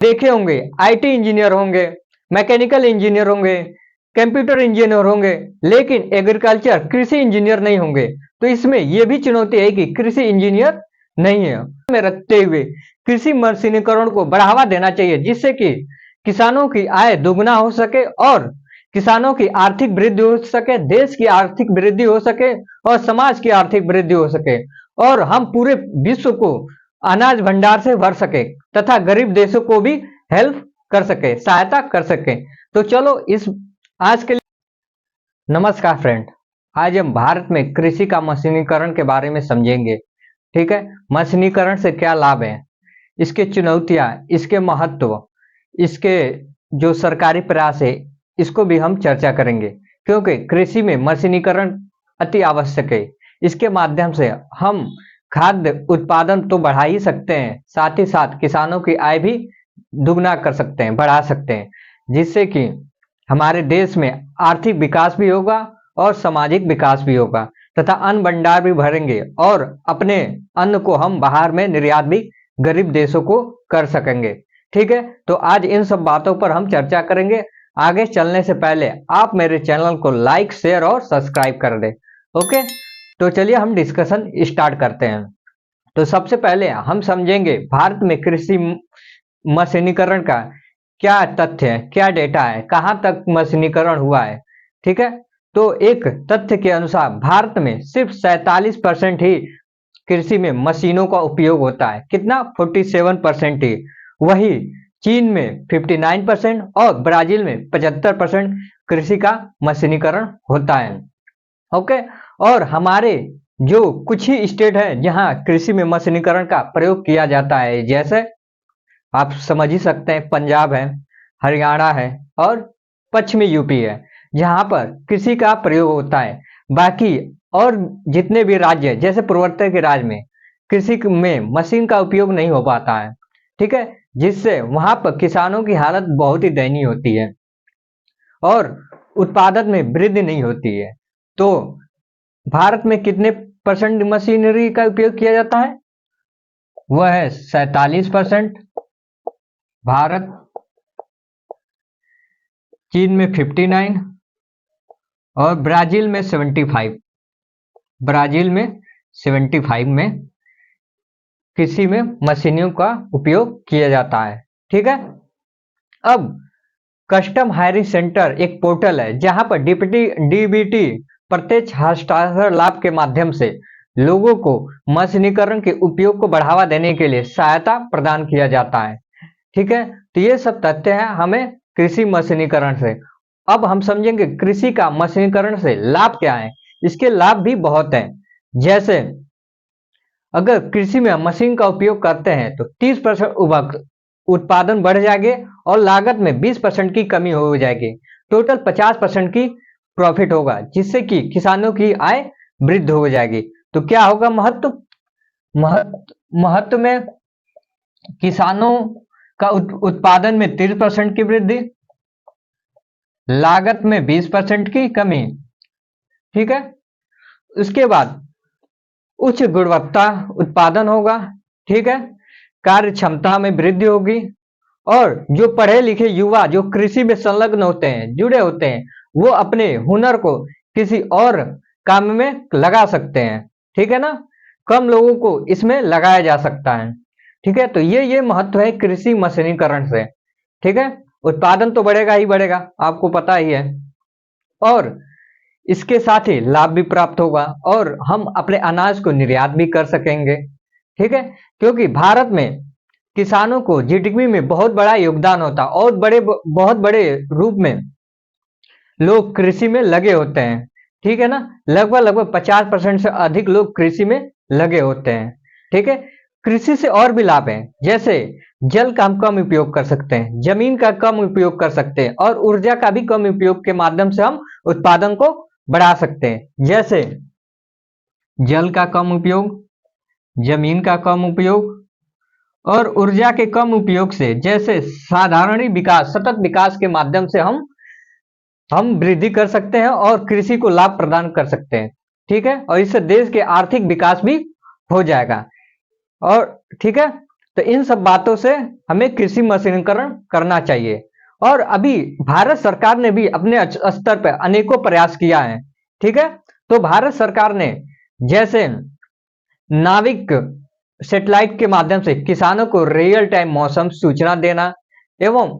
देखे होंगे, IT engineer होंगे, मैकेनिकल इंजीनियर होंगे, कंप्यूटर इंजीनियर होंगे, लेकिन एग्रीकल्चर कृषि इंजीनियर नहीं होंगे। तो इसमें यह भी चुनौती है कि कृषि इंजीनियर नहीं है। में रखते हुए कृषि मशीनीकरण को बढ़ावा देना चाहिए, जिससे कि किसानों की आय दोगुना हो सके और किसानों की आर्थिक वृद्धि हो सके, देश की आर्थिक वृद्धि हो सके और समाज की आर्थिक वृद्धि हो सके, और हम पूरे विश्व को अनाज भंडार से भर सके तथा गरीब देशों को भी हेल्प कर सके, सहायता कर सके। तो चलो इस आज के लिए नमस्कार फ्रेंड, आज हम भारत में कृषि का मशीनीकरण के बारे में समझेंगे। ठीक है, मशीनीकरण से क्या लाभ है, इसके चुनौतियां, इसके महत्व, इसके जो सरकारी प्रयास है, इसको भी हम चर्चा करेंगे। क्योंकि कृषि में मशीनीकरण अति आवश्यक है। इसके माध्यम से हम खाद्य उत्पादन तो बढ़ा ही सकते हैं, साथ ही साथ किसानों की आय भी दुगना कर सकते हैं, बढ़ा सकते हैं, जिससे कि हमारे देश में आर्थिक विकास भी होगा और सामाजिक विकास भी होगा तथा अन्न भंडार भी भरेंगे और अपने अन्न को हम बाहर में निर्यात भी गरीब देशों को कर सकेंगे। ठीक है, तो आज इन सब बातों पर हम चर्चा करेंगे। आगे चलने से पहले आप मेरे चैनल को लाइक, शेयर और सब्सक्राइब कर दें। ओके, तो चलिए हम डिस्कशन स्टार्ट करते हैं। तो सबसे पहले हम समझेंगे भारत में कृषि मशीनीकरण का क्या तथ्य है, क्या डेटा है, कहां तक मशीनीकरण हुआ है। ठीक है, तो एक तथ्य के अनुसार भारत में सिर्फ 47% ही कृषि में मशीनों का उपयोग होता है। कितना? 47% ही। वही चीन में 59% और ब्राजील में 75% कृषि का मशीनीकरण होता है। ओके, और हमारे जो कुछ ही स्टेट है जहां कृषि में मशीनीकरण का प्रयोग किया जाता है, जैसे आप समझ ही सकते हैं, पंजाब है, हरियाणा है और पश्चिमी यूपी है, जहां पर कृषि का प्रयोग होता है। बाकी और जितने भी राज्य हैं, जैसे पूर्वोत्तर के राज्य में कृषि में मशीन का उपयोग नहीं हो पाता है। ठीक है, जिससे वहां पर किसानों की हालत बहुत ही दयनीय होती है और उत्पादन में वृद्धि नहीं होती है। तो भारत में कितने परसेंट मशीनरी का उपयोग किया जाता है? वह है 47% भारत, चीन में 59 और ब्राजील में 75। ब्राजील में 75 में कृषि में मशीनों का उपयोग किया जाता है। ठीक है, अब कस्टम हायरिंग सेंटर एक पोर्टल है जहां पर डीबीटी प्रत्यक्ष हस्तांतरण लाभ के माध्यम से लोगों को मशीनीकरण के उपयोग को बढ़ावा देने के लिए सहायता प्रदान किया जाता है। ठीक है, तो ये सब तथ्य है हमें कृषि मशीनीकरण से। अब हम समझेंगे कृषि का मशीनीकरण से लाभ क्या है। इसके लाभ भी बहुत हैं। जैसे अगर कृषि में मशीन का उपयोग करते हैं तो 30% उत्पादन बढ़ जाएंगे और लागत में 20% की कमी हो जाएगी। टोटल 50% की प्रॉफिट होगा, जिससे कि किसानों की आय वृद्धि हो जाएगी। तो क्या होगा महत्व? महत्व में किसानों का उत्पादन में 30% की वृद्धि, लागत में 20% की कमी। ठीक है, उसके बाद उच्च गुणवत्ता उत्पादन होगा। ठीक है, कार्य क्षमता में वृद्धि होगी और जो पढ़े लिखे युवा जो कृषि में संलग्न होते हैं, जुड़े होते हैं, वो अपने हुनर को किसी और काम में लगा सकते हैं। ठीक है ना, कम लोगों को इसमें लगाया जा सकता है। ठीक है, तो ये महत्व है कृषि मशीनीकरण से। ठीक है, उत्पादन तो बढ़ेगा ही बढ़ेगा, आपको पता ही है, और इसके साथ ही लाभ भी प्राप्त होगा और हम अपने अनाज को निर्यात भी कर सकेंगे। ठीक है, क्योंकि भारत में किसानों को जीडीपी में बहुत बड़ा योगदान होता है और बहुत बड़े रूप में लोग कृषि में लगे होते हैं। ठीक है ना, लगभग 50% से अधिक लोग कृषि में लगे होते हैं। ठीक है, कृषि से और भी लाभ है, जैसे जल का हम कम उपयोग कर सकते हैं, जमीन का कम उपयोग कर सकते हैं और ऊर्जा का भी कम उपयोग के माध्यम से हम उत्पादन को बढ़ा सकते हैं। जैसे जल का कम उपयोग, जमीन का कम उपयोग और ऊर्जा के कम उपयोग से, जैसे साधारण विकास, सतत विकास के माध्यम से हम वृद्धि कर सकते हैं और कृषि को लाभ प्रदान कर सकते हैं। ठीक है, और इससे देश के आर्थिक विकास भी हो जाएगा। और ठीक है, तो इन सब बातों से हमें कृषि मशीनीकरण करना चाहिए। और अभी भारत सरकार ने भी अपने स्तर पर अनेकों प्रयास किया है। ठीक है, तो भारत सरकार ने जैसे नाविक सैटेलाइट के माध्यम से किसानों को रियल टाइम मौसम सूचना देना एवं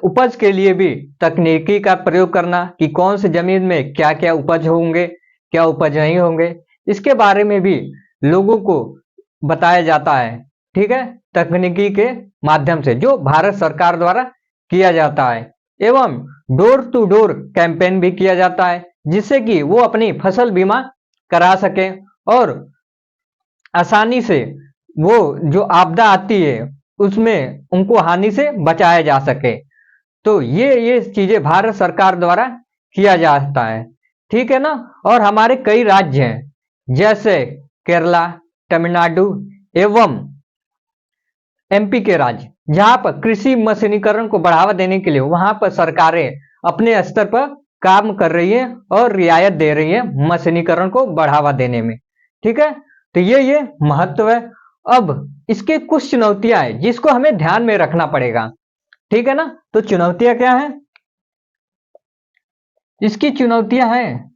उपज के लिए भी तकनीकी का प्रयोग करना कि कौन सी जमीन में क्या क्या उपज होंगे, क्या उपज नहीं होंगे, इसके बारे में भी लोगों को बताया जाता है। ठीक है, तकनीकी के माध्यम से जो भारत सरकार द्वारा किया जाता है। एवं डोर टू डोर कैंपेन भी किया जाता है, जिससे कि वो अपनी फसल बीमा करा सके और आसानी से वो जो आपदा आती है उसमें उनको हानि से बचाया जा सके। तो ये चीजें भारत सरकार द्वारा किया जाता है। ठीक है ना। और हमारे कई राज्य हैं जैसे केरला, तमिलनाडु एवं एमपी के राज्य, जहां पर कृषि मशीनीकरण को बढ़ावा देने के लिए वहां पर सरकारें अपने स्तर पर काम कर रही है और रियायत दे रही है मशीनीकरण को बढ़ावा देने में। ठीक है, तो ये महत्व है। अब इसके कुछ चुनौतियां हैं जिसको हमें ध्यान में रखना पड़ेगा। ठीक है ना। तो चुनौतियां क्या है? इसकी चुनौतियां हैं,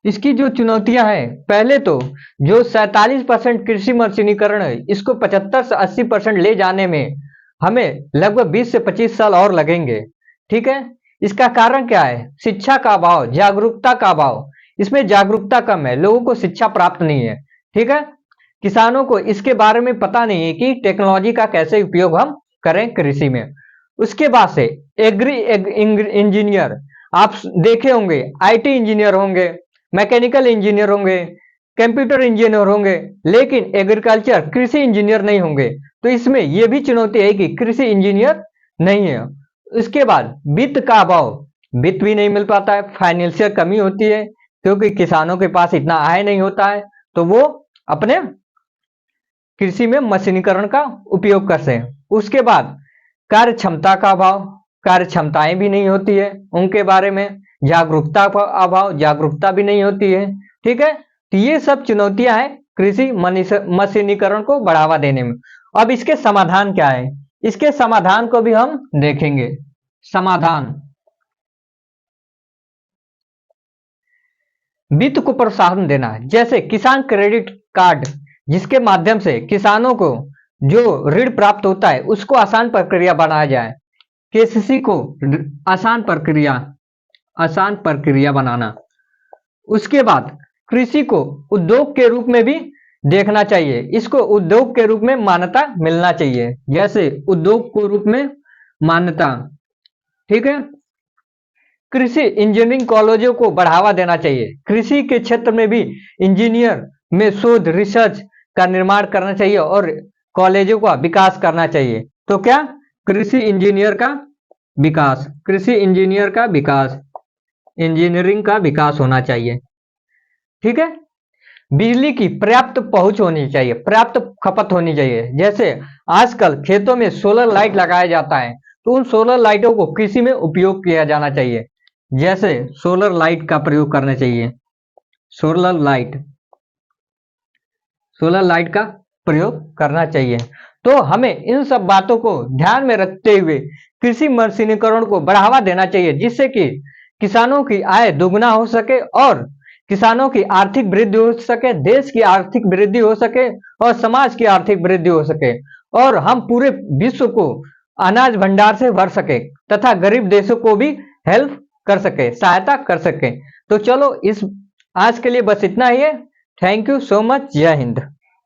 इसकी जो चुनौतियां हैं, पहले तो जो 47% कृषि मशीनीकरण है इसको 75 से 80% ले जाने में हमें लगभग 20 से 25 साल और लगेंगे। ठीक है, इसका कारण क्या है? शिक्षा का अभाव, जागरूकता का अभाव। इसमें जागरूकता कम है, लोगों को शिक्षा प्राप्त नहीं है। ठीक है, किसानों को इसके बारे में पता नहीं है कि टेक्नोलॉजी का कैसे उपयोग हम करें कृषि में। उसके बाद से एग्री इंजीनियर, आप देखे होंगे आईटी इंजीनियर होंगे, मैकेनिकल इंजीनियर होंगे, कंप्यूटर इंजीनियर होंगे, लेकिन एग्रीकल्चर कृषि इंजीनियर नहीं होंगे। तो इसमें यह भी चुनौती है कि कृषि इंजीनियर नहीं है। इसके बाद वित्त का अभाव, वित्त भी नहीं मिल पाता है, फाइनेंशियल कमी होती है क्योंकि किसानों के पास इतना आय नहीं होता है तो वो अपने कृषि में मशीनीकरण का उपयोग करते हैं। उसके बाद कार्य क्षमता का अभाव, कार्य क्षमताएं भी नहीं होती है उनके बारे में, जागरूकता का अभाव, जागरूकता भी नहीं होती है। ठीक है, तो ये सब चुनौतियां हैं कृषि मशीनीकरण को बढ़ावा देने में। अब इसके समाधान क्या है, इसके समाधान को भी हम देखेंगे। समाधान, वित्त को प्रोत्साहन देना, जैसे किसान क्रेडिट कार्ड, जिसके माध्यम से किसानों को जो ऋण प्राप्त होता है उसको आसान प्रक्रिया बनाया जाए। केसीसी को आसान प्रक्रिया बनाना। उसके बाद कृषि को उद्योग के रूप में भी देखना चाहिए, इसको उद्योग के रूप में मान्यता मिलना चाहिए, जैसे उद्योग को रूप में मान्यता। ठीक है, कृषि इंजीनियरिंग कॉलेजों को बढ़ावा देना चाहिए, कृषि के क्षेत्र में भी इंजीनियर में शोध रिसर्च का निर्माण करना चाहिए और कॉलेजों का विकास करना चाहिए। तो क्या? कृषि इंजीनियर का विकास, कृषि इंजीनियर का विकास, इंजीनियरिंग का विकास होना चाहिए। ठीक है, बिजली की पर्याप्त पहुंच होनी चाहिए, पर्याप्त खपत होनी चाहिए। जैसे आजकल खेतों में सोलर लाइट लगाया जाता है, तो उन सोलर लाइटों को कृषि में उपयोग किया जाना चाहिए, जैसे सोलर लाइट का प्रयोग करना चाहिए। सोलर लाइट का प्रयोग करना चाहिए। तो हमें इन सब बातों को ध्यान में रखते हुए कृषि मशीनीकरण को बढ़ावा देना चाहिए, जिससे कि किसानों की आय दोगुना हो सके और किसानों की आर्थिक वृद्धि हो सके, देश की आर्थिक वृद्धि हो सके और समाज की आर्थिक वृद्धि हो सके, और हम पूरे विश्व को अनाज भंडार से भर सके तथा गरीब देशों को भी हेल्प कर सके, सहायता कर सके। तो चलो, इस आज के लिए बस इतना ही है। Thank you so much. जय हिंद।